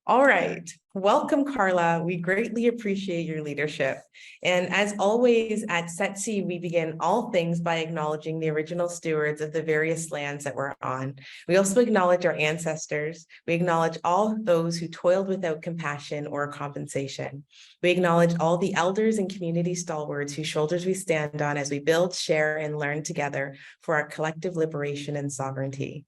All right. Welcome, Carla. We greatly appreciate your leadership. And as always at Setsi, we begin all things by acknowledging the original stewards of the various lands that we're on. We also acknowledge our ancestors. We acknowledge all those who toiled without compassion or compensation. We acknowledge all the elders and community stalwarts whose shoulders we stand on as we build, share, and learn together for our collective liberation and sovereignty.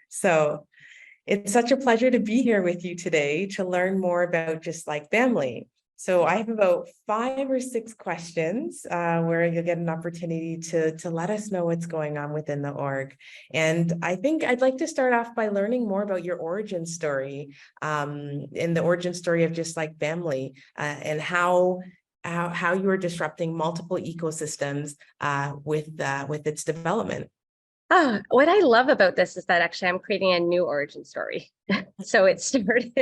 So, it's such a pleasure to be here with you today to learn more about Just Like Family. So I have about 5 or 6 questions where you'll get an opportunity to let us know what's going on within the org. And I think I'd like to start off by learning more about your origin story and the origin story of Just Like Family and how you are disrupting multiple ecosystems with its development. Oh, what I love about this is that actually I'm creating a new origin story. So it started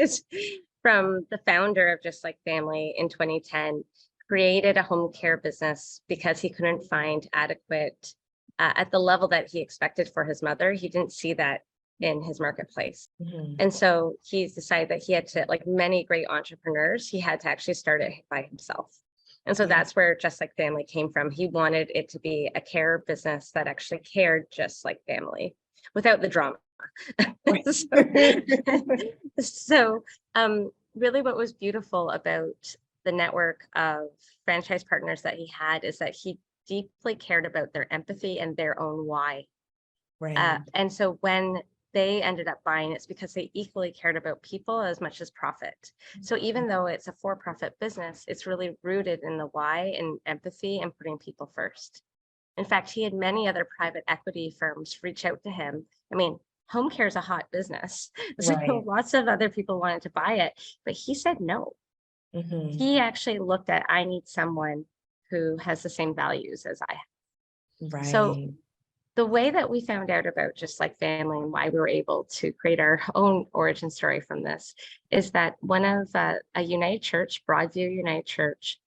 from the founder of Just Like Family in 2010, created a home care business because he couldn't find adequate at the level that he expected for his mother. He didn't see that in his marketplace. Mhm. And so he decided that he had to, like many great entrepreneurs, he had to actually start it by himself. And so that's where Just Like Family came from. He wanted it to be a care business that actually cared just like family without the drama. so really what was beautiful about the network of franchise partners that he had is that he deeply cared about their empathy and their own why. Right. And so when they ended up buying, it's because they equally cared about people as much as profit. So even though it's a for-profit business, it's really rooted in the why and empathy and putting people first. In fact, he had many other private equity firms reach out to him. I mean, home care is a hot business. So Right. lots of other people wanted to buy it, but he said no. Mhm. He actually looked at, I need someone who has the same values as I have. Right. So the way that we found out about Just Like Family and why we were able to create our own origin story from this is that one of a United Church, Broadview United Church,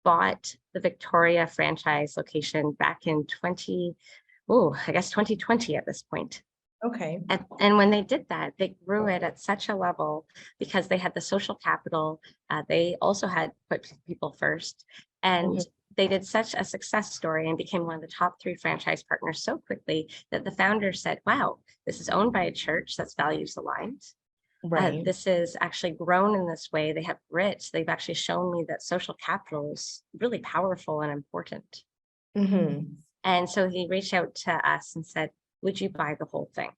bought the Victoria franchise location back in 2020 at this point. Okay. And when they did that, they grew it at such a level because they had the social capital. They also had put people first. And they did such a success story and became one of the top 3 franchise partners so quickly that the founders said, wow, this is owned by a church that's values aligned. Right. This is actually grown in this way. They have grit. They've actually shown me that social capital is really powerful and important. Mhm. And so he reached out to us and said, would you buy the whole thing?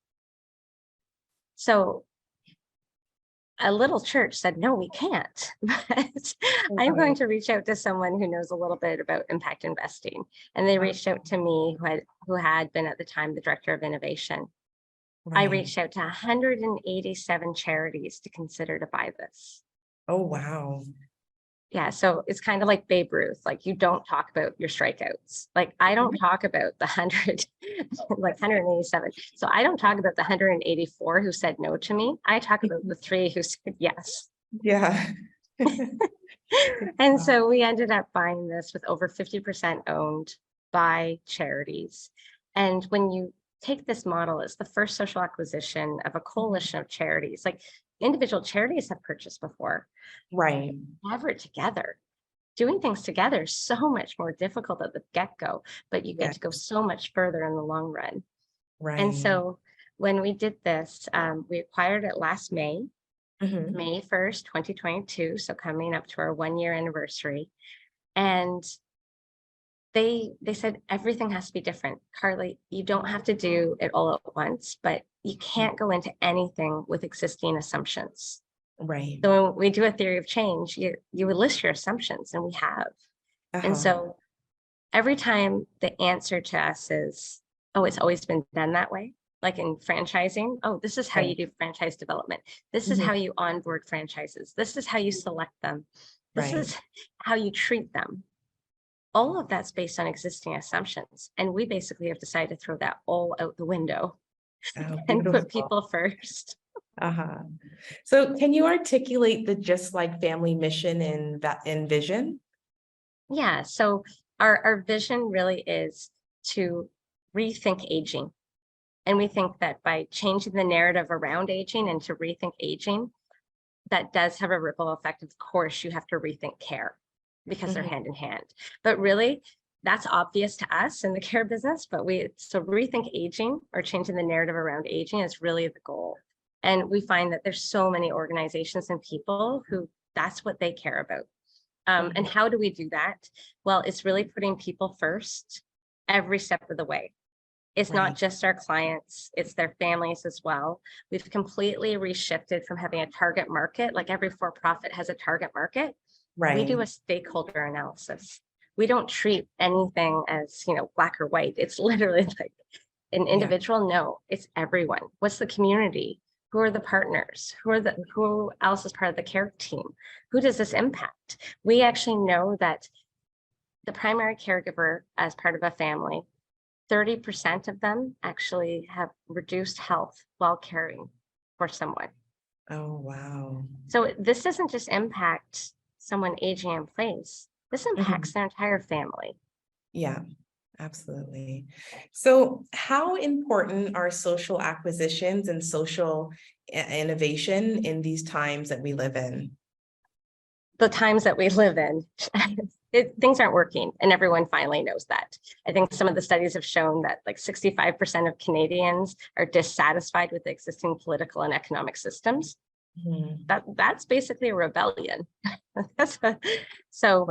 So a little church said, no, we can't, but I'm going to reach out to someone who knows a little bit about impact investing. And they reached out to me, who had been at the time the director of innovation. I Right. reached out to 187 charities to consider to buy this. Oh, wow. Yeah, so it's kind of like Babe Ruth. Like, you don't talk about your strikeouts. Like, I don't talk about the 100, like 187. So I don't talk about the 184 who said no to me. I talk about the 3 who said yes. Yeah. And so we ended up buying this with over 50% owned by charities. And when you take this model, it's the first social acquisition of a coalition of charities. Like, individual charities have purchased before. Right. Never together. Doing things together is so much more difficult at the get-go, but you get to go so much further in the long run. Right. And so when we did this, we acquired it last May, May 1st, 2022. So coming up to our 1-year anniversary. And they said, everything has to be different. Carly, you don't have to do it all at once, but you can't go into anything with existing assumptions. Right. So when we do a theory of change, you would list your assumptions, and we have. And so every time the answer to us is, oh, it's always been done that way. Like in franchising, oh, this is how you do franchise development. This is how you onboard franchises. This is how you select them. This is how you treat them. All of that's based on existing assumptions. And we basically have decided to throw that all out the window and put people first. So can you articulate the Just Like Family mission and vision? Yeah, so our vision really is to rethink aging. And we think that by changing the narrative around aging and to rethink aging, that does have a ripple effect. Of course, you have to rethink care because they're hand in hand. But really, that's obvious to us in the care business, but so rethink aging or changing the narrative around aging is really the goal. And we find that there's so many organizations and people who that's what they care about. And how do we do that? Well, it's really putting people first every step of the way. It's not just our clients, it's their families as well. We've completely reshifted from having a target market, like every for-profit has a target market. We do a stakeholder analysis. We don't treat anything as, black or white. It's literally like an individual. No, it's everyone. What's the community? Who are the partners? Who else is part of the care team? Who does this impact? We actually know that the primary caregiver as part of a family, 30% of them actually have reduced health while caring for someone. Oh, wow. So this doesn't just impact someone aging in place. This impacts their entire family. Yeah, absolutely. So how important are social acquisitions and social innovation in these times that we live in? The times that we live in, things aren't working, and everyone finally knows that. I think some of the studies have shown that like 65% of Canadians are dissatisfied with the existing political and economic systems. That's basically a rebellion. So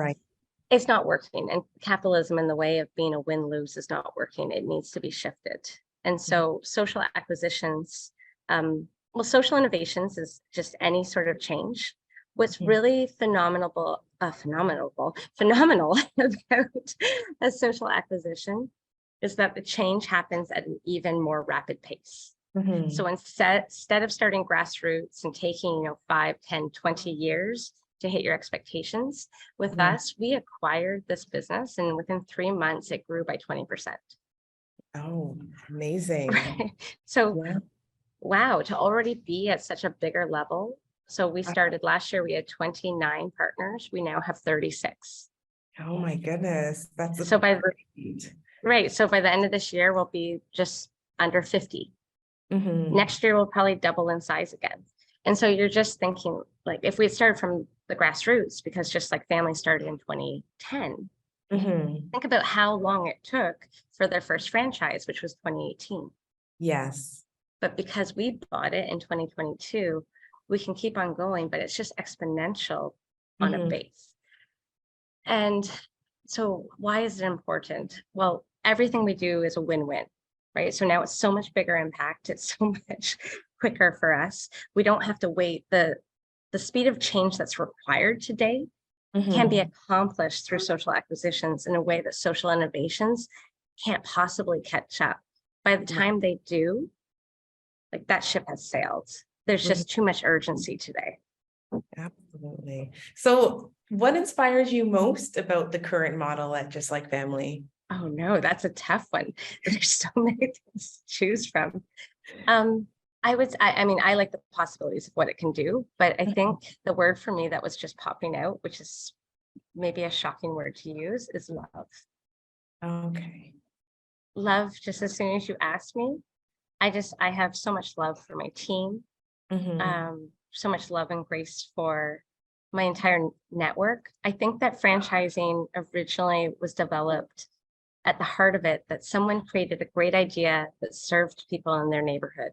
it's not working, and capitalism in the way of being a win-lose is not working. It needs to be shifted. And so social acquisitions, social innovations is just any sort of change. What's really phenomenal about a social acquisition is that the change happens at an even more rapid pace. So instead of starting grassroots and taking 5, 10, 20 years to hit your expectations, with us, we acquired this business, and within 3 months it grew by 20%. Oh, amazing. So wow, to already be at such a bigger level. So we started last year, we had 29 partners. We now have 36. Oh my goodness. That's so by the end of this year, we'll be just under 50. Next year, we'll probably double in size again. And so you're just thinking, like, if we had started from the grassroots, because just like families started in 2010, think about how long it took for their first franchise, which was 2018. Yes. But because we bought it in 2022, we can keep on going, but it's just exponential on a base. And so why is it important? Well, everything we do is a win-win, right? So now it's so much bigger impact. It's so much quicker for us. We don't have to wait. The speed of change that's required today can be accomplished through social acquisitions in a way that social innovations can't possibly catch up. By the time they do, like, that ship has sailed. There's just too much urgency today. Absolutely. So what inspires you most about the current model at Just Like Family? Oh no, that's a tough one. There's so many things to choose from. I like the possibilities of what it can do, but I think the word for me that was just popping out, which is maybe a shocking word to use, is love. Okay. Love, just as soon as you asked me, I have so much love for my team, so much love and grace for my entire network. I think that franchising originally was developed at the heart of it, that someone created a great idea that served people in their neighborhood.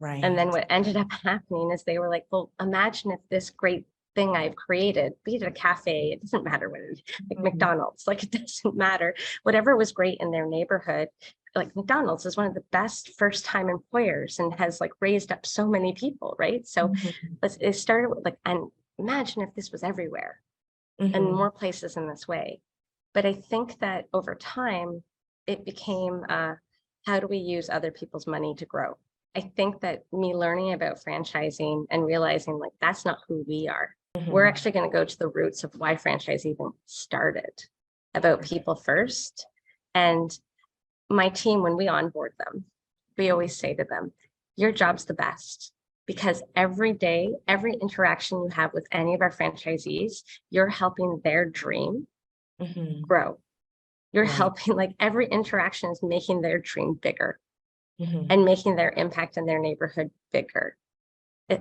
Right. And then what ended up happening is they were like, well, imagine if this great thing I've created, be it a cafe, it doesn't matter what it is, like McDonald's, like, it doesn't matter. Whatever was great in their neighborhood, like McDonald's is one of the best first-time employers and has like raised up so many people, right? So it started with like, and imagine if this was everywhere and more places in this way. But I think that over time, it became, how do we use other people's money to grow? I think that me learning about franchising and realizing, like, that's not who we are. We're actually going to go to the roots of why franchise even started, about people first. And my team, when we onboard them, we always say to them, your job's the best, because every day, every interaction you have with any of our franchisees, you're helping their dream grow. You're helping, like, every interaction is making their dream bigger and making their impact in their neighborhood bigger.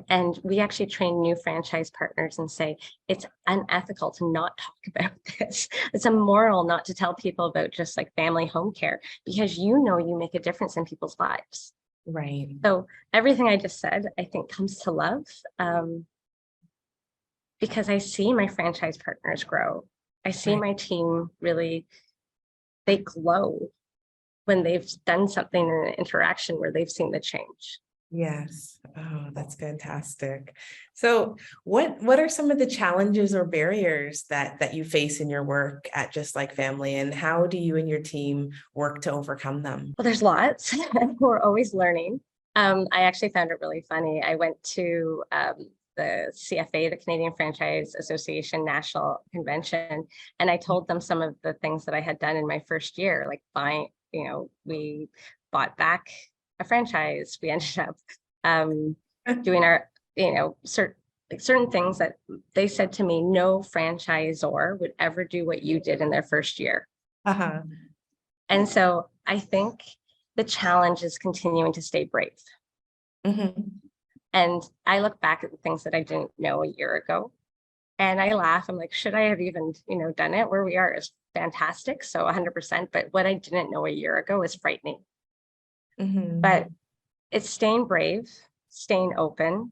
And we actually train new franchise partners and say, it's unethical to not talk about this. It's immoral not to tell people about just like family home care, because you make a difference in people's lives. Right. So everything I just said, I think comes to love, because I see my franchise partners grow. I see my team really, they glow when they've done something in an interaction where they've seen the change. Yes. Oh, that's fantastic. So what are some of the challenges or barriers that you face in your work at Just Like Family, and how do you and your team work to overcome them? Well, there's lots. We're always learning. I actually found it really funny. I went to the CFA, the Canadian Franchise Association National Convention, and I told them some of the things that I had done in my first year, like buying, we bought back a franchise. We ended up doing our, certain things that they said to me, no franchisor would ever do what you did in their first year. Uh-huh. And so I think the challenge is continuing to stay brave. Mm-hmm. And I look back at the things that I didn't know a year ago and I laugh. I'm like, should I have even, done it? Where we are is fantastic. So 100%. But what I didn't know a year ago is frightening. Mm-hmm. But it's staying brave, staying open.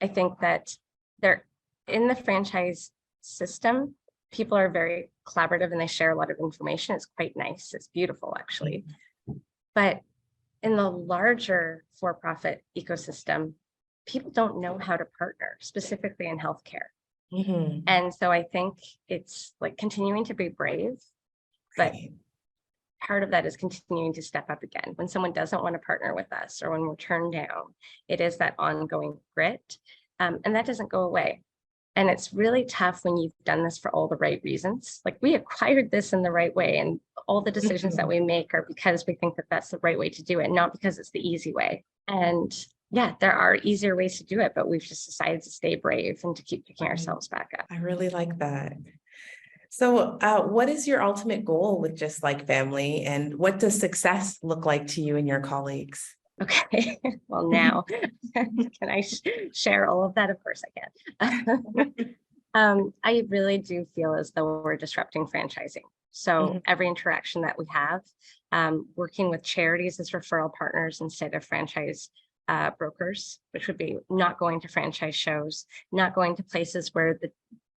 I think that they're in the franchise system. People are very collaborative and they share a lot of information. It's quite nice. It's beautiful, actually. But in the larger for-profit ecosystem, people don't know how to partner, specifically in healthcare. Mm-hmm. And so I think it's like continuing to be brave, but part of that is continuing to step up again. When someone doesn't want to partner with us or when we're turned down, it is that ongoing grit. And that doesn't go away. And it's really tough when you've done this for all the right reasons. Like we acquired this in the right way, and all the decisions that we make are because we think that that's the right way to do it, not because it's the easy way. And yeah, there are easier ways to do it, but we've just decided to stay brave and to keep picking ourselves back up. I really like that. So what is your ultimate goal with Just Like Family, and what does success look like to you and your colleagues? Okay, well now, can I share all of that? Of course I can. I really do feel as though we're disrupting franchising. So every interaction that we have, working with charities as referral partners instead of franchise brokers, which would be not going to franchise shows, not going to places where the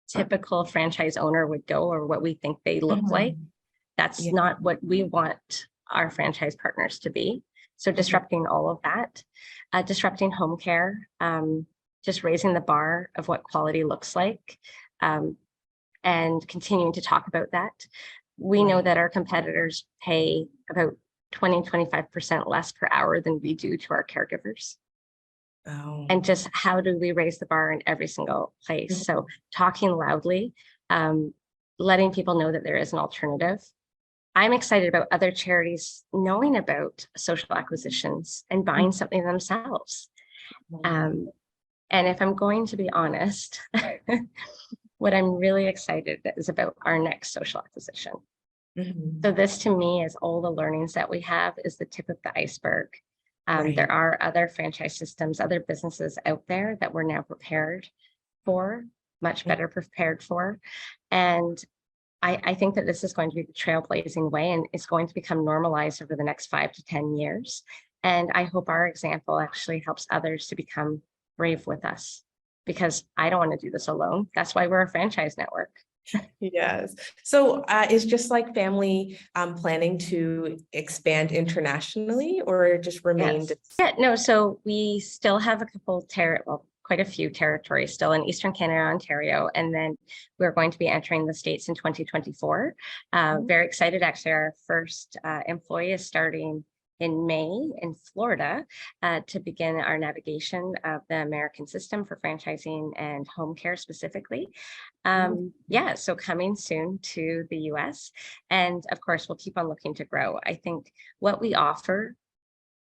typical franchise owner would go or what we think they look like. That's not what we want our franchise partners to be. So disrupting all of that, disrupting home care, just raising the bar of what quality looks like, and continuing to talk about that. We know that our competitors pay about 20-25% less per hour than we do to our caregivers. Oh. And just how do we raise the bar in every single place? So talking loudly, letting people know that there is an alternative. I'm excited about other charities knowing about social acquisitions and buying something themselves. And if I'm going to be honest, what I'm really excited is about our next social acquisition. So this to me is all the learnings that we have is the tip of the iceberg. There are other franchise systems, other businesses out there that we're now prepared for, much better prepared for. And I think that this is going to be the trailblazing way, and it's going to become normalized over the next 5 to 10 years. And I hope our example actually helps others to become brave with us, because I don't want to do this alone. That's why we're a franchise network. Yes. So is Just Like Family planning to expand internationally or just remain? Yes. Yeah, no, so we still have a couple quite a few territories still in Eastern Canada, Ontario, and then we're going to be entering the States in 2024. Very excited, actually. Our first employee is starting in May in Florida to begin our navigation of the American system for franchising and home care specifically. Yeah, so coming soon to the US. And of course, we'll keep on looking to grow. I think what we offer,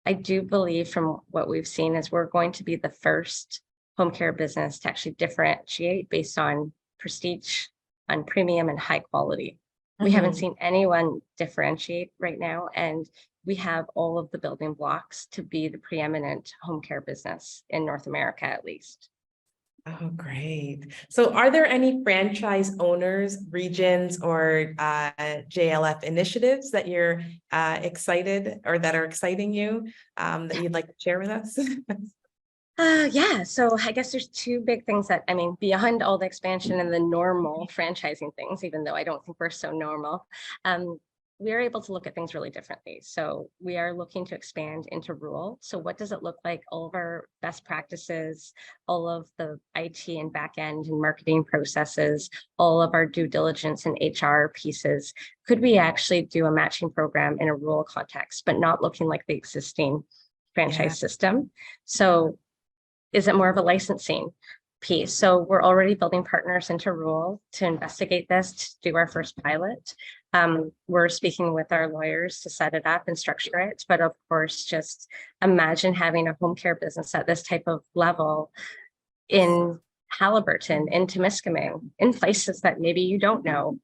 I do believe from what we've seen is we're going to be the first home care business to actually differentiate based on prestige, on premium and high quality. We haven't seen anyone differentiate right now, and we have all of the building blocks to be the preeminent home care business in North America, at least. Oh, great. So are there any franchise owners, regions, or JLF initiatives that you're excited or that are exciting you that you'd like to share with us? Yeah, so I guess there's two big things that, I mean, beyond all the expansion and the normal franchising things, even though I don't think we're so normal, we are able to look at things really differently. So we are looking to expand into rural. So what does it look like? All of our best practices, all of the IT and back end and marketing processes, all of our due diligence and HR pieces. Could we actually do a matching program in a rural context, but not looking like the existing franchise system? So is it more of a licensing piece? So we're already building partners into rural to investigate this, to do our first pilot. We're speaking with our lawyers to set it up and structure it. But of course, just imagine having a home care business at this type of level in Halliburton, in Temiskaming, in places that maybe you don't know.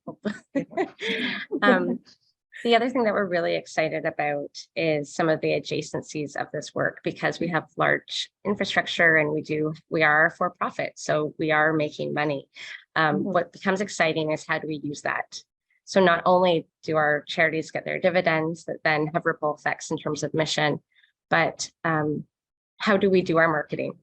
The other thing that we're really excited about is some of the adjacencies of this work, because we have large infrastructure and we are for profit. So we are making money. What becomes exciting is how do we use that? So not only do our charities get their dividends that then have ripple effects in terms of mission, but how do we do our marketing?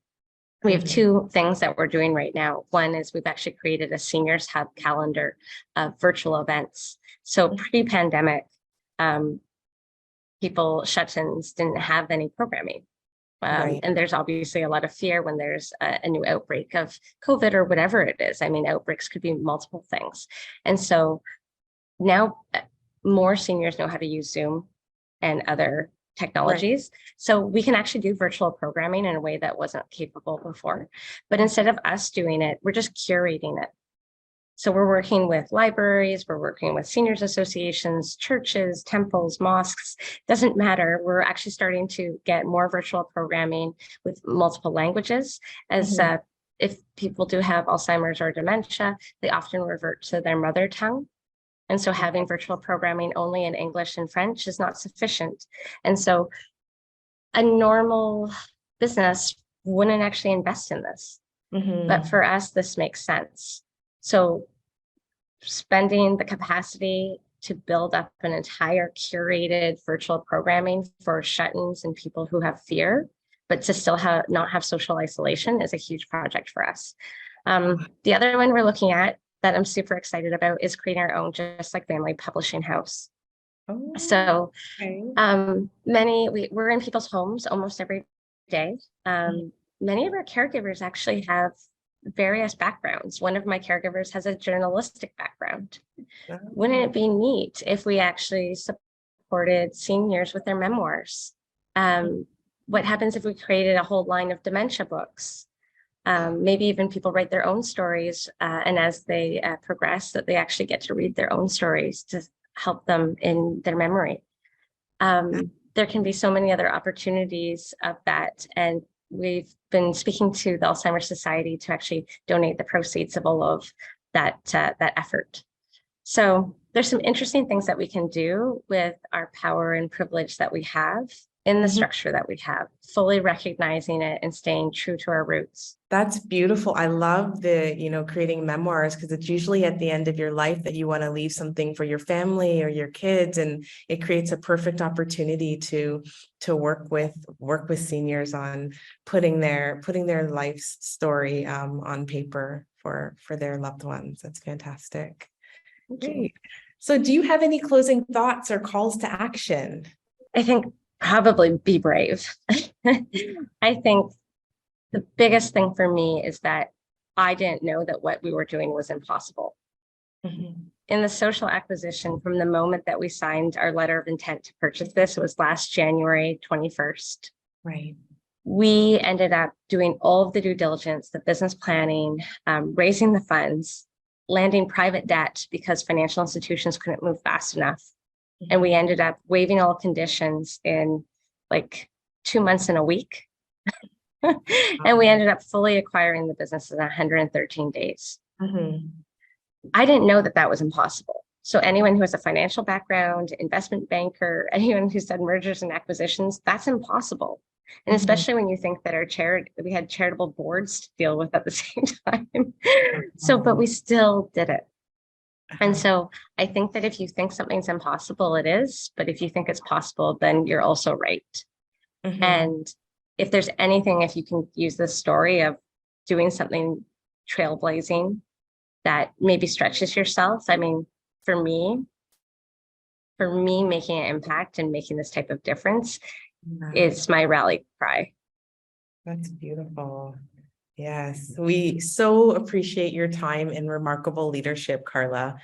We have two things that we're doing right now. One is we've actually created a seniors hub calendar of virtual events. So pre-pandemic, people, shut-ins didn't have any programming. And there's obviously a lot of fear when there's a new outbreak of COVID or whatever it is. I mean, outbreaks could be multiple things. And so now more seniors know how to use Zoom and other technologies. So we can actually do virtual programming in a way that wasn't capable before. But instead of us doing it, we're just curating it. So we're working with libraries, we're working with seniors associations, churches, temples, mosques, doesn't matter. We're actually starting to get more virtual programming with multiple languages, as if people do have Alzheimer's or dementia, they often revert to their mother tongue. And so having virtual programming only in English and French is not sufficient. And so a normal business wouldn't actually invest in this. But for us, this makes sense. So spending the capacity to build up an entire curated virtual programming for shut-ins and people who have fear, but to still not have social isolation is a huge project for us. The other one we're looking at that I'm super excited about is creating our own Just Like Family publishing house. So we're in people's homes almost every day. Many of our caregivers actually have various backgrounds. One of my caregivers has a journalistic background. Wouldn't it be neat if we actually supported seniors with their memoirs? What happens if we created a whole line of dementia books? Maybe even people write their own stories, and as they progress, that they actually get to read their own stories to help them in their memory. There can be so many other opportunities of that, and we've been speaking to the Alzheimer's Society to actually donate the proceeds of all of that effort. So there's some interesting things that we can do with our power and privilege that we have in the structure that we have, fully recognizing it and staying true to our roots. That's beautiful. I love the, creating memoirs, because it's usually at the end of your life that you want to leave something for your family or your kids. And it creates a perfect opportunity to work with seniors on putting their life's story on paper for their loved ones. That's fantastic. Great. So do you have any closing thoughts or calls to action? I think probably be brave. I think the biggest thing for me is that I didn't know that what we were doing was impossible. In the social acquisition, from the moment that we signed our letter of intent to purchase this, it was last January 21st. Right. We ended up doing all of the due diligence, the business planning, raising the funds, landing private debt because financial institutions couldn't move fast enough. And we ended up waiving all conditions in like 2 months and a week. And we ended up fully acquiring the business in 113 days. I didn't know that that was impossible. So anyone who has a financial background, investment banker, anyone who's done mergers and acquisitions, that's impossible. And especially when you think that we had charitable boards to deal with at the same time. So, but we still did it. And so I think that if you think something's impossible, it is. But if you think it's possible, then you're also right. And if there's anything, if you can use this story of doing something trailblazing that maybe stretches yourself. I mean, for me, making an impact and making this type of difference is my rally cry. That's beautiful. Yes, we so appreciate your time and remarkable leadership, Carla.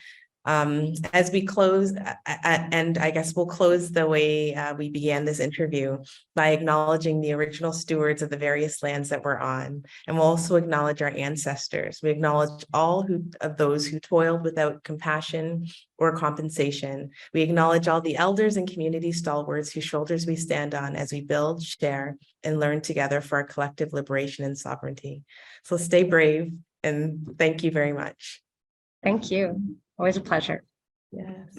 As we close, and I guess we'll close the way we began this interview by acknowledging the original stewards of the various lands that we're on. And we'll also acknowledge our ancestors. We acknowledge all of those who toiled without compassion or compensation. We acknowledge all the elders and community stalwarts whose shoulders we stand on as we build, share, and learn together for our collective liberation and sovereignty. So stay brave, and thank you very much. Thank you. Always a pleasure. Yes.